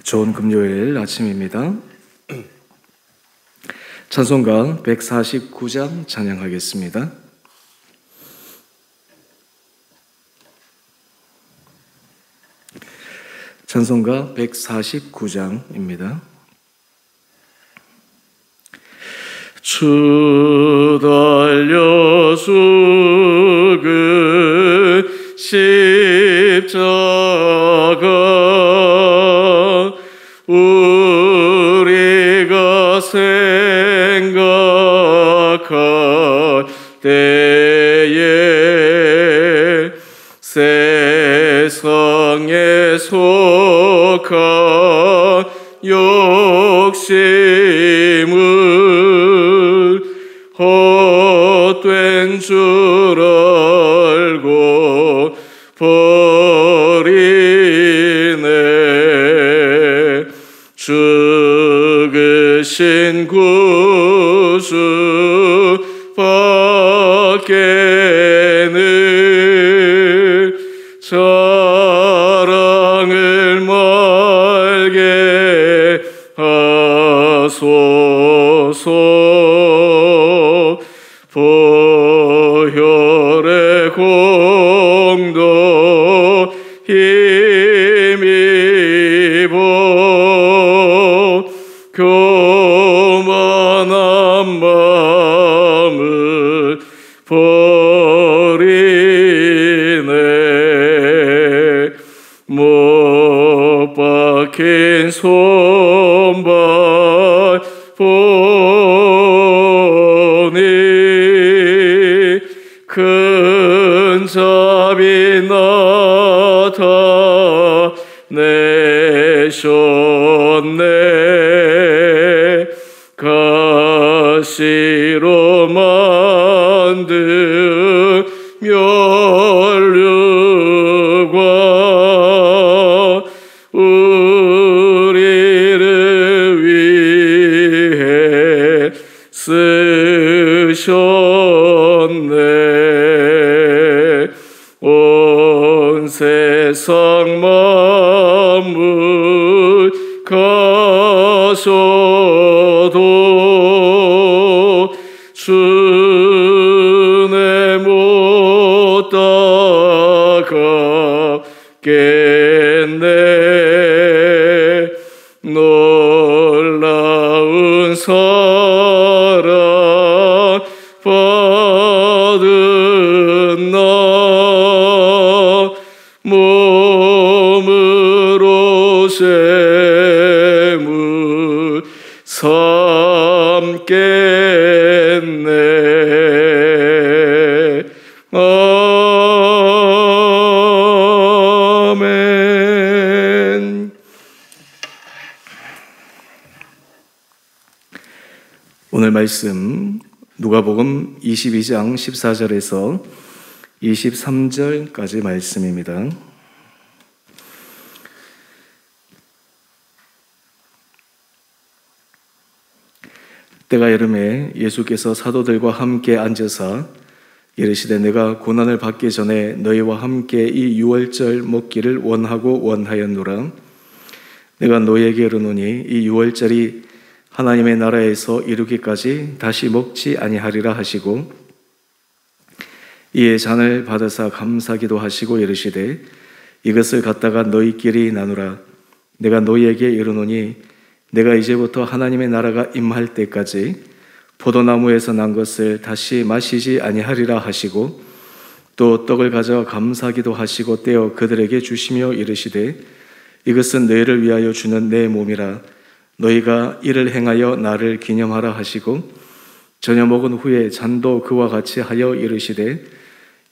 좋은 금요일 아침입니다. 찬송가 149장 찬양하겠습니다. 찬송가 149장입니다. 주 달려 죽은 십자가 우리가 생각할 때에 세상에 속한 욕심을 헛된 줄 알고 버리네. 죽으신 구주 밖에는 자랑을 말게 하소서. 보혈의 공도 힘입어 교만한 마음을 버리네. 못 박힌 손발 보니 큰 자비 나타내셨네. 가시로 만든 면류관 우리를 위해 쓰셨네. 온 세상 만물 가셔도 주내 못 따가겠네. 놀라운 사랑 받은 나 몸으로 재물 삼겠네. 아멘. 오늘 말씀 누가복음 22장 14절에서 23절까지 말씀입니다. 때가 여름에 예수께서 사도들과 함께 앉으사 이르시되 내가 고난을 받기 전에 너희와 함께 이 유월절 먹기를 원하고 원하였노라. 내가 너희에게 이르노니 이 유월절이 하나님의 나라에서 이루기까지 다시 먹지 아니하리라 하시고 이에 잔을 받으사 감사기도 하시고 이르시되 이것을 갖다가 너희끼리 나누라. 내가 너희에게 이르노니 내가 이제부터 하나님의 나라가 임할 때까지 포도나무에서 난 것을 다시 마시지 아니하리라 하시고 또 떡을 가져와 감사기도 하시고 떼어 그들에게 주시며 이르시되 이것은 너희를 위하여 주는 내 몸이라. 너희가 이를 행하여 나를 기념하라 하시고 저녁 먹은 후에 잔도 그와 같이 하여 이르시되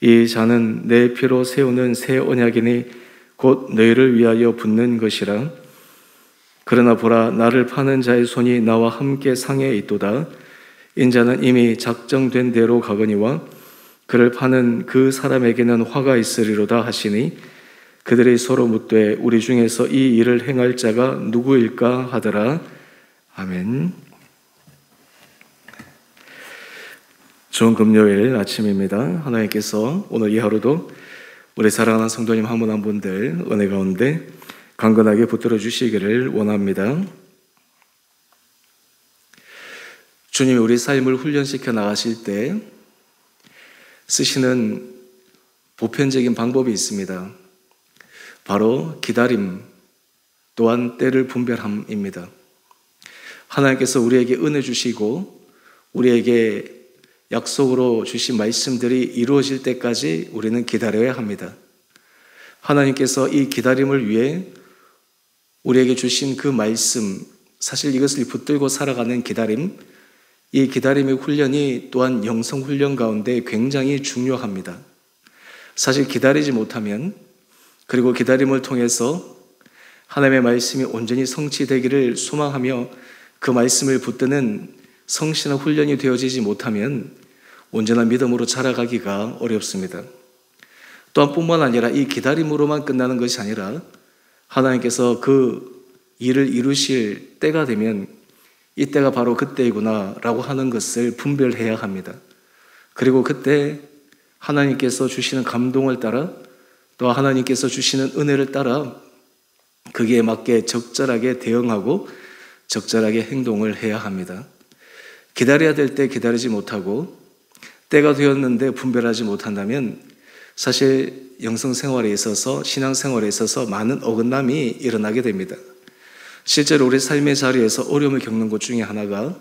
이 잔은 내 피로 세우는 새 언약이니 곧 너희를 위하여 붓는 것이라. 그러나 보라, 나를 파는 자의 손이 나와 함께 상에 있도다. 인자는 이미 작정된 대로 가거니와 그를 파는 그 사람에게는 화가 있으리로다 하시니 그들이 서로 묻되 우리 중에서 이 일을 행할 자가 누구일까 하더라. 아멘. 좋은 금요일 아침입니다. 하나님께서 오늘 이 하루도 우리 사랑하는 성도님 한 분 한 분들 은혜 가운데 강건하게 붙들어 주시기를 원합니다. 주님이 우리 삶을 훈련시켜 나가실 때 쓰시는 보편적인 방법이 있습니다. 바로 기다림 또한 때를 분별함입니다. 하나님께서 우리에게 은혜 주시고 우리에게 약속으로 주신 말씀들이 이루어질 때까지 우리는 기다려야 합니다. 하나님께서 이 기다림을 위해 우리에게 주신 그 말씀, 사실 이것을 붙들고 살아가는 기다림, 이 기다림의 훈련이 또한 영성 훈련 가운데 굉장히 중요합니다. 사실 기다리지 못하면, 그리고 기다림을 통해서 하나님의 말씀이 온전히 성취되기를 소망하며 그 말씀을 붙드는 성실한 훈련이 되어지지 못하면 온전한 믿음으로 자라가기가 어렵습니다. 또한 뿐만 아니라 이 기다림으로만 끝나는 것이 아니라 하나님께서 그 일을 이루실 때가 되면 이 때가 바로 그때이구나 라고 하는 것을 분별해야 합니다. 그리고 그때 하나님께서 주시는 감동을 따라 또 하나님께서 주시는 은혜를 따라 거기에 맞게 적절하게 대응하고 적절하게 행동을 해야 합니다. 기다려야 될 때 기다리지 못하고 때가 되었는데 분별하지 못한다면 사실 영성생활에 있어서 신앙생활에 있어서 많은 어긋남이 일어나게 됩니다. 실제로 우리 삶의 자리에서 어려움을 겪는 것 중에 하나가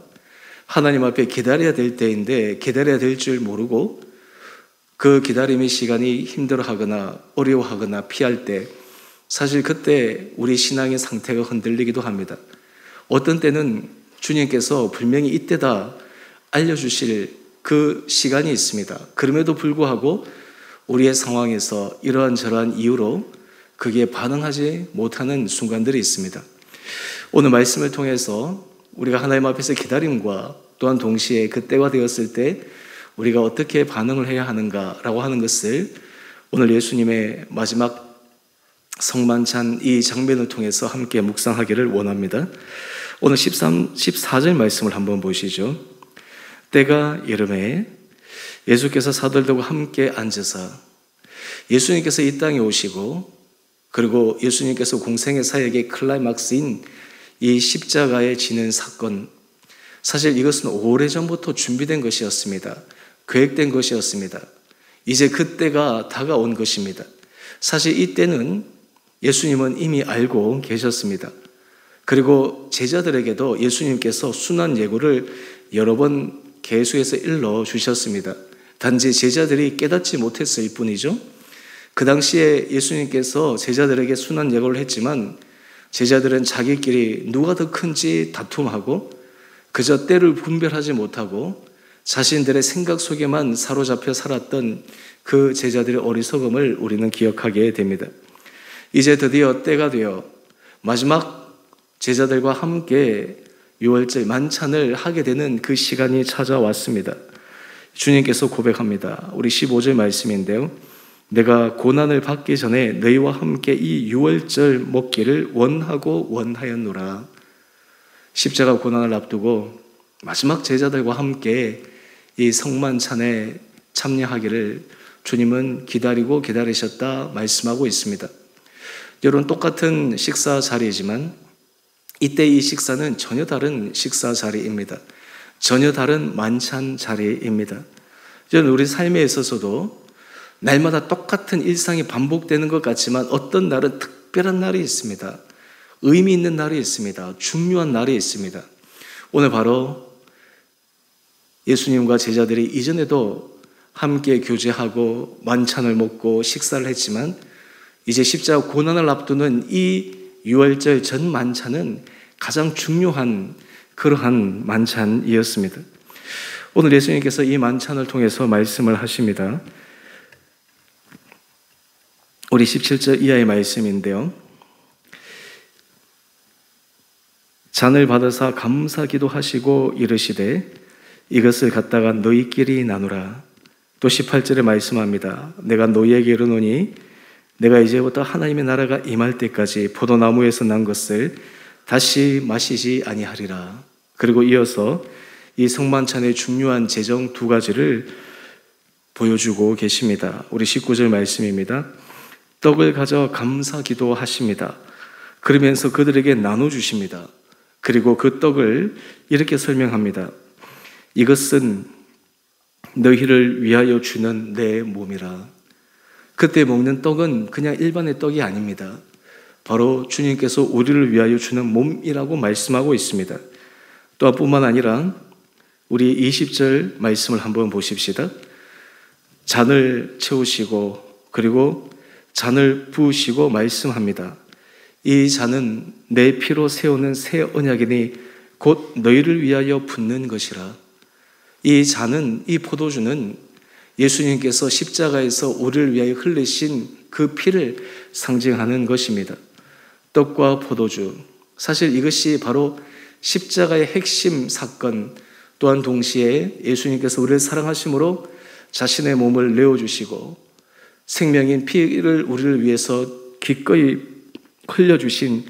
하나님 앞에 기다려야 될 때인데 기다려야 될 줄 모르고 그 기다림의 시간이 힘들어하거나 어려워하거나 피할 때 사실 그때 우리 신앙의 상태가 흔들리기도 합니다. 어떤 때는 주님께서 분명히 이때다 알려주실 그 시간이 있습니다. 그럼에도 불구하고 우리의 상황에서 이러한 저러한 이유로 그게 반응하지 못하는 순간들이 있습니다. 오늘 말씀을 통해서 우리가 하나님 앞에서 기다림과 또한 동시에 그때가 되었을 때 우리가 어떻게 반응을 해야 하는가라고 하는 것을 오늘 예수님의 마지막 성만찬 이 장면을 통해서 함께 묵상하기를 원합니다. 오늘 14절 말씀을 한번 보시죠. 때가 이르매 예수께서 사도들과 함께 앉으사 예수님께서 이 땅에 오시고 그리고 예수님께서 공생의 사역의 클라이막스인 이 십자가에 지는 사건, 사실 이것은 오래전부터 준비된 것이었습니다. 계획된 것이었습니다. 이제 그때가 다가온 것입니다. 사실 이때는 예수님은 이미 알고 계셨습니다. 그리고 제자들에게도 예수님께서 순환 예고를 여러 번 계수해서 일러 주셨습니다. 단지 제자들이 깨닫지 못했을 뿐이죠. 그 당시에 예수님께서 제자들에게 순환 예고를 했지만 제자들은 자기끼리 누가 더 큰지 다툼하고 그저 때를 분별하지 못하고 자신들의 생각 속에만 사로잡혀 살았던 그 제자들의 어리석음을 우리는 기억하게 됩니다. 이제 드디어 때가 되어 마지막 제자들과 함께 유월절 만찬을 하게 되는 그 시간이 찾아왔습니다. 주님께서 고백합니다. 우리 15절 말씀인데요. 내가 고난을 받기 전에 너희와 함께 이 유월절 먹기를 원하고 원하였노라. 십자가 고난을 앞두고 마지막 제자들과 함께 이 성만찬에 참여하기를 주님은 기다리고 기다리셨다 말씀하고 있습니다. 여러분, 똑같은 식사 자리이지만 이때 이 식사는 전혀 다른 식사 자리입니다. 전혀 다른 만찬 자리입니다. 저는 우리 삶에 있어서도 날마다 똑같은 일상이 반복되는 것 같지만 어떤 날은 특별한 날이 있습니다. 의미 있는 날이 있습니다. 중요한 날이 있습니다. 오늘 바로 예수님과 제자들이 이전에도 함께 교제하고 만찬을 먹고 식사를 했지만 이제 십자가 고난을 앞두는 이 유월절 전 만찬은 가장 중요한 그러한 만찬이었습니다. 오늘 예수님께서 이 만찬을 통해서 말씀을 하십니다. 우리 17절 이하의 말씀인데요. 잔을 받으사 감사기도 하시고 이르시되 이것을 갖다가 너희끼리 나누라. 또 18절에 말씀합니다. 내가 너희에게 이르노니 내가 이제부터 하나님의 나라가 임할 때까지 포도나무에서 난 것을 다시 마시지 아니하리라. 그리고 이어서 이 성만찬의 중요한 제정 두 가지를 보여주고 계십니다. 우리 19절 말씀입니다. 떡을 가져 감사 기도하십니다. 그러면서 그들에게 나눠주십니다. 그리고 그 떡을 이렇게 설명합니다. 이것은 너희를 위하여 주는 내 몸이라. 그때 먹는 떡은 그냥 일반의 떡이 아닙니다. 바로 주님께서 우리를 위하여 주는 몸이라고 말씀하고 있습니다. 또한 뿐만 아니라 우리 20절 말씀을 한번 보십시다. 잔을 채우시고 그리고 잔을 부으시고 말씀합니다. 이 잔은 내 피로 세우는 새 언약이니 곧 너희를 위하여 붓는 것이라. 이 잔은, 이 포도주는 예수님께서 십자가에서 우리를 위하여 흘리신 그 피를 상징하는 것입니다. 떡과 포도주, 사실 이것이 바로 십자가의 핵심 사건, 또한 동시에 예수님께서 우리를 사랑하심으로 자신의 몸을 내어주시고 생명인 피를 우리를 위해서 기꺼이 흘려주신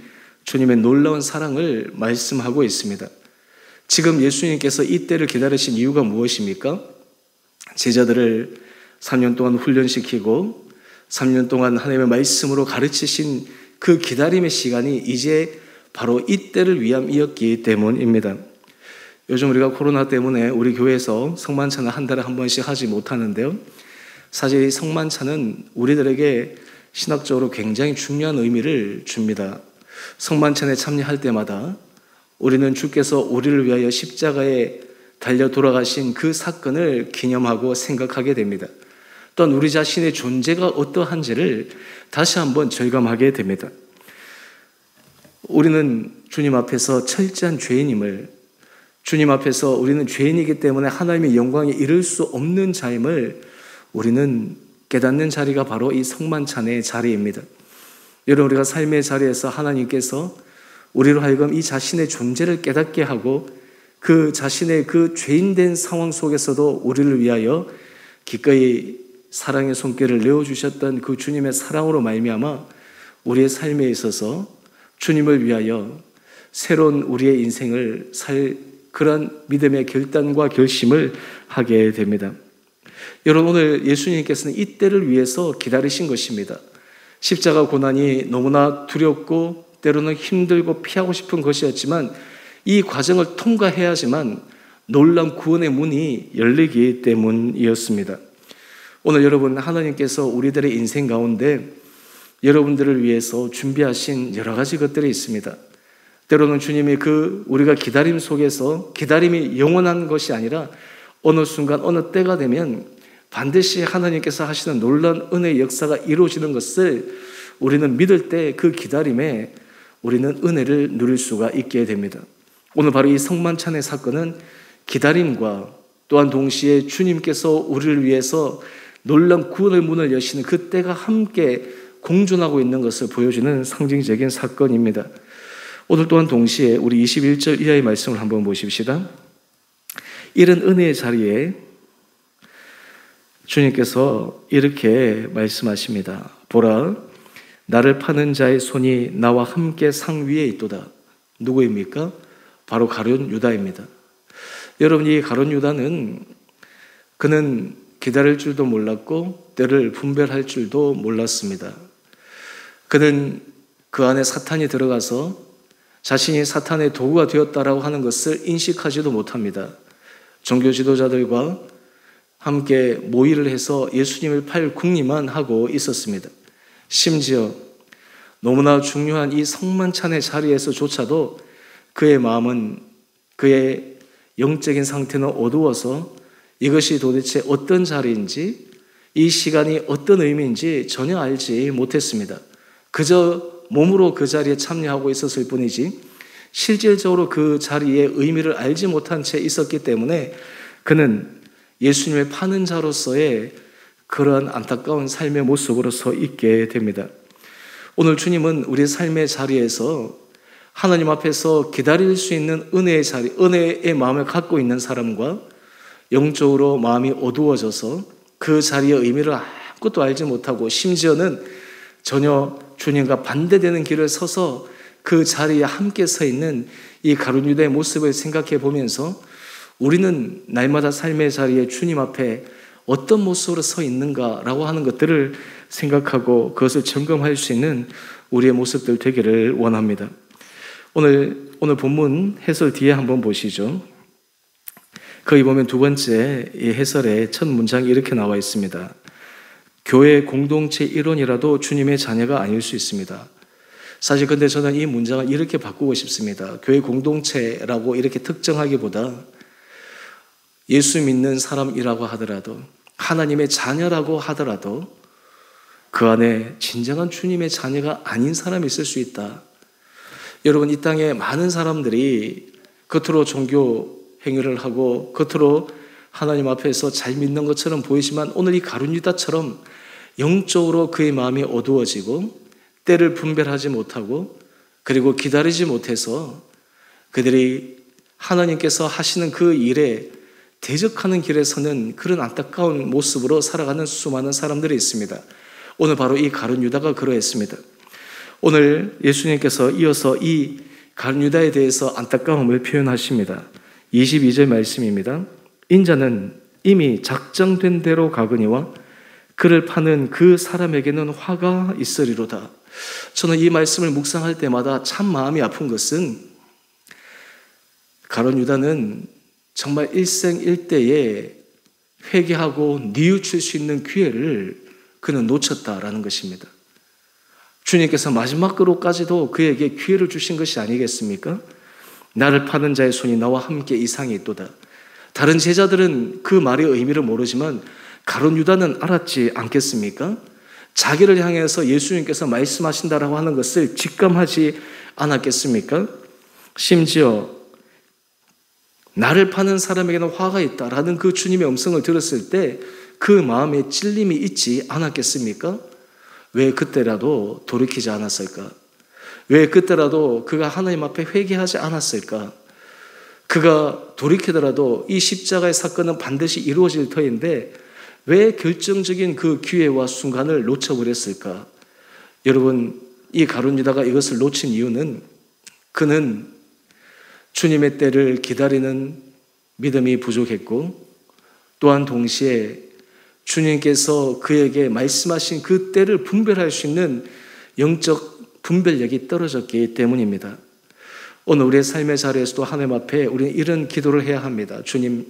주님의 놀라운 사랑을 말씀하고 있습니다. 지금 예수님께서 이 때를 기다리신 이유가 무엇입니까? 제자들을 3년 동안 훈련시키고 3년 동안 하나님의 말씀으로 가르치신 그 기다림의 시간이 이제 바로 이 때를 위함이었기 때문입니다. 요즘 우리가 코로나 때문에 우리 교회에서 성만찬을 한 달에 한 번씩 하지 못하는데요. 사실 이 성만찬은 우리들에게 신학적으로 굉장히 중요한 의미를 줍니다. 성만찬에 참여할 때마다 우리는 주께서 우리를 위하여 십자가에 달려 돌아가신 그 사건을 기념하고 생각하게 됩니다. 또한 우리 자신의 존재가 어떠한지를 다시 한번 절감하게 됩니다. 우리는 주님 앞에서 철저한 죄인임을, 주님 앞에서 우리는 죄인이기 때문에 하나님의 영광에 이를 수 없는 자임을 우리는 깨닫는 자리가 바로 이 성만찬의 자리입니다. 여러분, 우리가 삶의 자리에서 하나님께서 우리로 하여금 이 자신의 존재를 깨닫게 하고 그 자신의 그 죄인된 상황 속에서도 우리를 위하여 기꺼이 사랑의 손길을 내어주셨던 그 주님의 사랑으로 말미암아 우리의 삶에 있어서 주님을 위하여 새로운 우리의 인생을 살 그런 믿음의 결단과 결심을 하게 됩니다. 여러분, 오늘 예수님께서는 이 때를 위해서 기다리신 것입니다. 십자가 고난이 너무나 두렵고 때로는 힘들고 피하고 싶은 것이었지만 이 과정을 통과해야지만 놀라운 구원의 문이 열리기 때문이었습니다. 오늘 여러분, 하나님께서 우리들의 인생 가운데 여러분들을 위해서 준비하신 여러 가지 것들이 있습니다. 때로는 주님이 우리가 기다림 속에서 기다림이 영원한 것이 아니라 어느 순간 어느 때가 되면 반드시 하나님께서 하시는 놀라운 은혜의 역사가 이루어지는 것을 우리는 믿을 때 그 기다림에 우리는 은혜를 누릴 수가 있게 됩니다. 오늘 바로 이 성만찬의 사건은 기다림과 또한 동시에 주님께서 우리를 위해서 놀라운 구원의 문을 여시는 그 때가 함께 공존하고 있는 것을 보여주는 상징적인 사건입니다. 오늘 또한 동시에 우리 21절 이하의 말씀을 한번 보십시다. 이런 은혜의 자리에 주님께서 이렇게 말씀하십니다. 보라, 나를 파는 자의 손이 나와 함께 상 위에 있도다. 누구입니까? 바로 가룟 유다입니다. 여러분, 이 가룟 유다는 그는 기다릴 줄도 몰랐고 때를 분별할 줄도 몰랐습니다. 그는 그 안에 사탄이 들어가서 자신이 사탄의 도구가 되었다라고 하는 것을 인식하지도 못합니다. 종교 지도자들과 함께 모의를 해서 예수님을 팔 궁리만 하고 있었습니다. 심지어 너무나 중요한 이 성만찬의 자리에서조차도 그의 마음은, 그의 영적인 상태는 어두워서 이것이 도대체 어떤 자리인지, 이 시간이 어떤 의미인지 전혀 알지 못했습니다. 그저 몸으로 그 자리에 참여하고 있었을 뿐이지 실질적으로 그 자리의 의미를 알지 못한 채 있었기 때문에 그는 예수님을 파는 자로서의 그러한 안타까운 삶의 모습으로 서 있게 됩니다. 오늘 주님은 우리 삶의 자리에서 하나님 앞에서 기다릴 수 있는 은혜의 자리, 은혜의 마음을 갖고 있는 사람과 영적으로 마음이 어두워져서 그 자리의 의미를 아무것도 알지 못하고 심지어는 전혀 주님과 반대되는 길을 서서 그 자리에 함께 서 있는 이 가룟 유다의 모습을 생각해 보면서 우리는 날마다 삶의 자리에 주님 앞에 어떤 모습으로 서 있는가라고 하는 것들을 생각하고 그것을 점검할 수 있는 우리의 모습들 되기를 원합니다. 오늘 본문 해설 뒤에 한번 보시죠. 거기 보면 두 번째 이 해설의 첫 문장이 이렇게 나와 있습니다. 교회 공동체 일원이라도 주님의 자녀가 아닐 수 있습니다. 사실 근데 저는 이 문장을 이렇게 바꾸고 싶습니다. 교회 공동체라고 이렇게 특정하기보다 예수 믿는 사람이라고 하더라도, 하나님의 자녀라고 하더라도 그 안에 진정한 주님의 자녀가 아닌 사람이 있을 수 있다. 여러분, 이 땅에 많은 사람들이 겉으로 종교 행위를 하고 겉으로 하나님 앞에서 잘 믿는 것처럼 보이지만 오늘 이 가룟 유다처럼 영적으로 그의 마음이 어두워지고 때를 분별하지 못하고 그리고 기다리지 못해서 그들이 하나님께서 하시는 그 일에 대적하는 길에 서는 그런 안타까운 모습으로 살아가는 수많은 사람들이 있습니다. 오늘 바로 이 가룟 유다가 그러했습니다. 오늘 예수님께서 이어서 이 가룟 유다에 대해서 안타까움을 표현하십니다. 22절 말씀입니다. 인자는 이미 작정된 대로 가거니와 그를 파는 그 사람에게는 화가 있으리로다. 저는 이 말씀을 묵상할 때마다 참 마음이 아픈 것은 가룟 유다는 정말 일생일대에 회개하고 뉘우칠 수 있는 기회를 그는 놓쳤다라는 것입니다. 주님께서 마지막으로까지도 그에게 기회를 주신 것이 아니겠습니까? 나를 파는 자의 손이 나와 함께 이상이 있도다. 다른 제자들은 그 말의 의미를 모르지만 가룟 유다는 알았지 않겠습니까? 자기를 향해서 예수님께서 말씀하신다라고 하는 것을 직감하지 않았겠습니까? 심지어 나를 파는 사람에게는 화가 있다라는 그 주님의 음성을 들었을 때 그 마음에 찔림이 있지 않았겠습니까? 왜 그때라도 돌이키지 않았을까? 왜 그때라도 그가 하나님 앞에 회개하지 않았을까? 그가 돌이키더라도 이 십자가의 사건은 반드시 이루어질 터인데 왜 결정적인 그 기회와 순간을 놓쳐버렸을까? 여러분, 이 가룟 유다가 이것을 놓친 이유는 그는 주님의 때를 기다리는 믿음이 부족했고 또한 동시에 주님께서 그에게 말씀하신 그 때를 분별할 수 있는 영적 분별력이 떨어졌기 때문입니다. 오늘 우리의 삶의 자리에서도 하나님 앞에 우리는 이런 기도를 해야 합니다. 주님,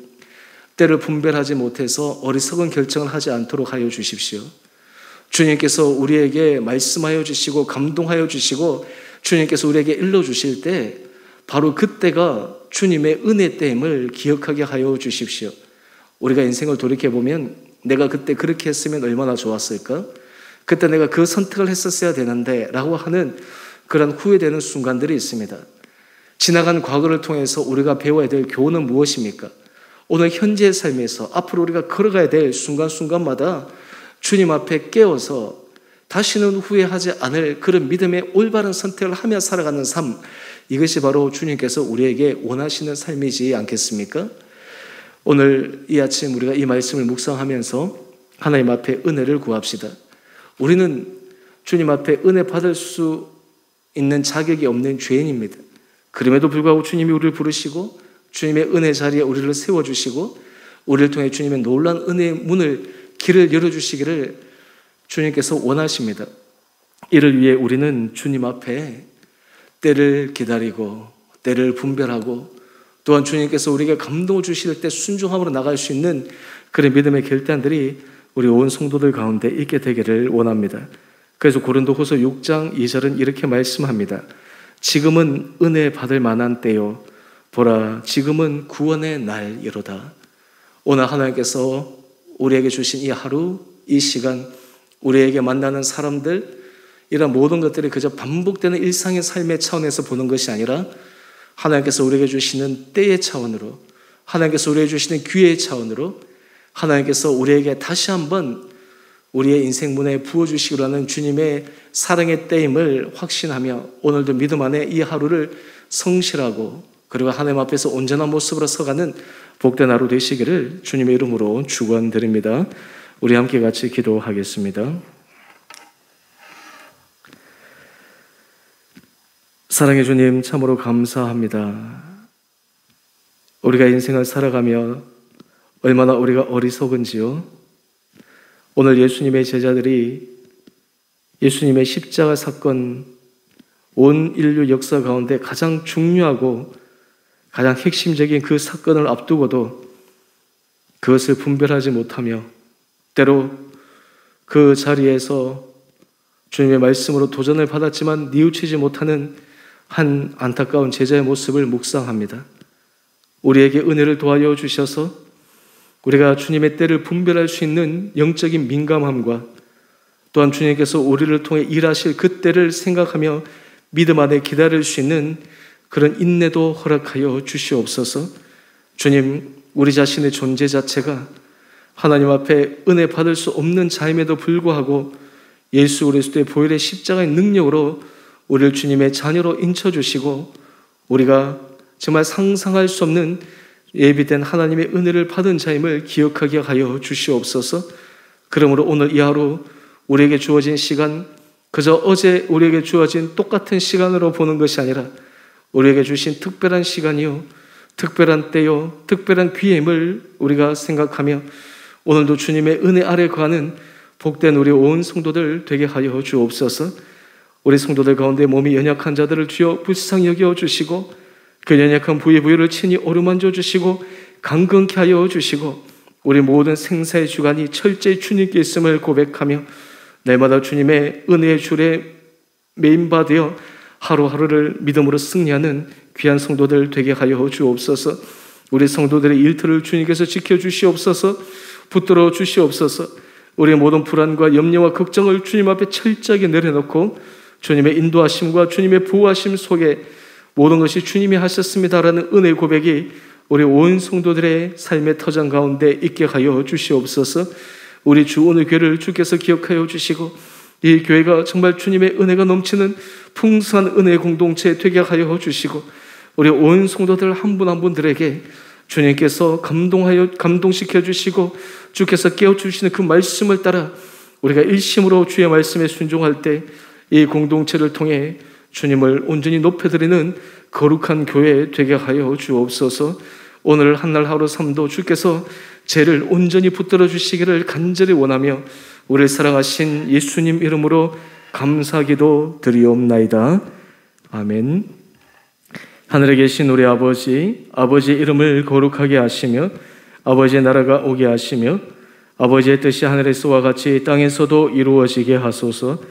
때를 분별하지 못해서 어리석은 결정을 하지 않도록 하여 주십시오. 주님께서 우리에게 말씀하여 주시고 감동하여 주시고 주님께서 우리에게 일러주실 때 바로 그때가 주님의 은혜 때임을 기억하게 하여 주십시오. 우리가 인생을 돌이켜보면 내가 그때 그렇게 했으면 얼마나 좋았을까? 그때 내가 그 선택을 했었어야 되는데 라고 하는 그런 후회되는 순간들이 있습니다. 지나간 과거를 통해서 우리가 배워야 될 교훈은 무엇입니까? 오늘 현재의 삶에서 앞으로 우리가 걸어가야 될 순간순간마다 주님 앞에 깨어서 다시는 후회하지 않을 그런 믿음의 올바른 선택을 하며 살아가는 삶, 이것이 바로 주님께서 우리에게 원하시는 삶이지 않겠습니까? 오늘 이 아침 우리가 이 말씀을 묵상하면서 하나님 앞에 은혜를 구합시다. 우리는 주님 앞에 은혜 받을 수 있는 자격이 없는 죄인입니다. 그럼에도 불구하고 주님이 우리를 부르시고 주님의 은혜 자리에 우리를 세워주시고 우리를 통해 주님의 놀라운 은혜의 문을 길을 열어주시기를 주님께서 원하십니다. 이를 위해 우리는 주님 앞에 때를 기다리고 때를 분별하고 또한 주님께서 우리에게 감동을 주실 때 순종함으로 나갈 수 있는 그런 믿음의 결단들이 우리 온 성도들 가운데 있게 되기를 원합니다. 그래서 고린도후서 6장 2절은 이렇게 말씀합니다. 지금은 은혜 받을 만한 때요 보라 지금은 구원의 날이로다. 오늘 하나님께서 우리에게 주신 이 하루, 이 시간, 우리에게 만나는 사람들, 이런 모든 것들이 그저 반복되는 일상의 삶의 차원에서 보는 것이 아니라 하나님께서 우리에게 주시는 때의 차원으로, 하나님께서 우리에게 주시는 기회의 차원으로, 하나님께서 우리에게 다시 한번 우리의 인생 문에 부어주시기로 하는 주님의 사랑의 때임을 확신하며 오늘도 믿음 안에 이 하루를 성실하고 그리고 하나님 앞에서 온전한 모습으로 서가는 복된 하루 되시기를 주님의 이름으로 축원드립니다. 우리 함께 같이 기도하겠습니다. 사랑의 주님, 참으로 감사합니다. 우리가 인생을 살아가며 얼마나 우리가 어리석은지요. 오늘 예수님의 제자들이 예수님의 십자가 사건 온 인류 역사 가운데 가장 중요하고 가장 핵심적인 그 사건을 앞두고도 그것을 분별하지 못하며 때로 그 자리에서 주님의 말씀으로 도전을 받았지만 뉘우치지 못하는 한 안타까운 제자의 모습을 묵상합니다. 우리에게 은혜를 도와여 주셔서 우리가 주님의 때를 분별할 수 있는 영적인 민감함과 또한 주님께서 우리를 통해 일하실 그 때를 생각하며 믿음 안에 기다릴 수 있는 그런 인내도 허락하여 주시옵소서. 주님, 우리 자신의 존재 자체가 하나님 앞에 은혜 받을 수 없는 자임에도 불구하고 예수 그리스도의 보혈의 십자가의 능력으로 우리를 주님의 자녀로 인쳐주시고 우리가 정말 상상할 수 없는 예비된 하나님의 은혜를 받은 자임을 기억하게 하여 주시옵소서. 그러므로 오늘 이 하루 우리에게 주어진 시간, 그저 어제 우리에게 주어진 똑같은 시간으로 보는 것이 아니라 우리에게 주신 특별한 시간이요, 특별한 때요, 특별한 기회임을 우리가 생각하며 오늘도 주님의 은혜 아래 거하는 복된 우리 온 성도들 되게 하여 주옵소서. 우리 성도들 가운데 몸이 연약한 자들을 주여 불쌍히 여겨 주시고 그 연약한 부위를 친히 어루만져 주시고 강건케 하여 주시고 우리 모든 생사의 주관이 철저히 주님께 있음을 고백하며 날마다 주님의 은혜의 줄에 메인바되어 하루하루를 믿음으로 승리하는 귀한 성도들 되게 하여 주옵소서. 우리 성도들의 일터를 주님께서 지켜주시옵소서. 붙들어 주시옵소서. 우리의 모든 불안과 염려와 걱정을 주님 앞에 철저하게 내려놓고 주님의 인도하심과 주님의 보호하심 속에 모든 것이 주님이 하셨습니다라는 은혜의 고백이 우리 온 성도들의 삶의 터전 가운데 있게 하여 주시옵소서. 우리 주 오늘 교회를 주께서 기억하여 주시고 이 교회가 정말 주님의 은혜가 넘치는 풍성한 은혜의 공동체 되게 하여 주시고 우리 온 성도들 한 분 한 분들에게 주님께서 감동시켜 주시고 주께서 깨워주시는 그 말씀을 따라 우리가 일심으로 주의 말씀에 순종할 때 이 공동체를 통해 주님을 온전히 높여드리는 거룩한 교회 되게 하여 주옵소서. 오늘 한날 하루 삶도 주께서 죄를 온전히 붙들어 주시기를 간절히 원하며 우리를 사랑하신 예수님 이름으로 감사기도 드리옵나이다. 아멘. 하늘에 계신 우리 아버지, 아버지의 이름을 거룩하게 하시며 아버지의 나라가 오게 하시며 아버지의 뜻이 하늘에서와 같이 땅에서도 이루어지게 하소서.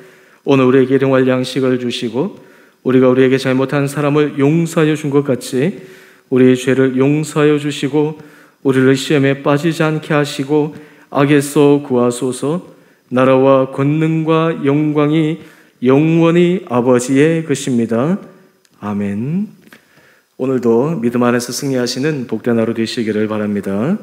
오늘 우리에게 일용할 양식을 주시고 우리가 우리에게 잘못한 사람을 용서하여 준 것 같이 우리의 죄를 용서하여 주시고 우리를 시험에 빠지지 않게 하시고 악에서 구하소서. 나라와 권능과 영광이 영원히 아버지의 것입니다. 아멘. 오늘도 믿음 안에서 승리하시는 복된 하루 되시기를 바랍니다.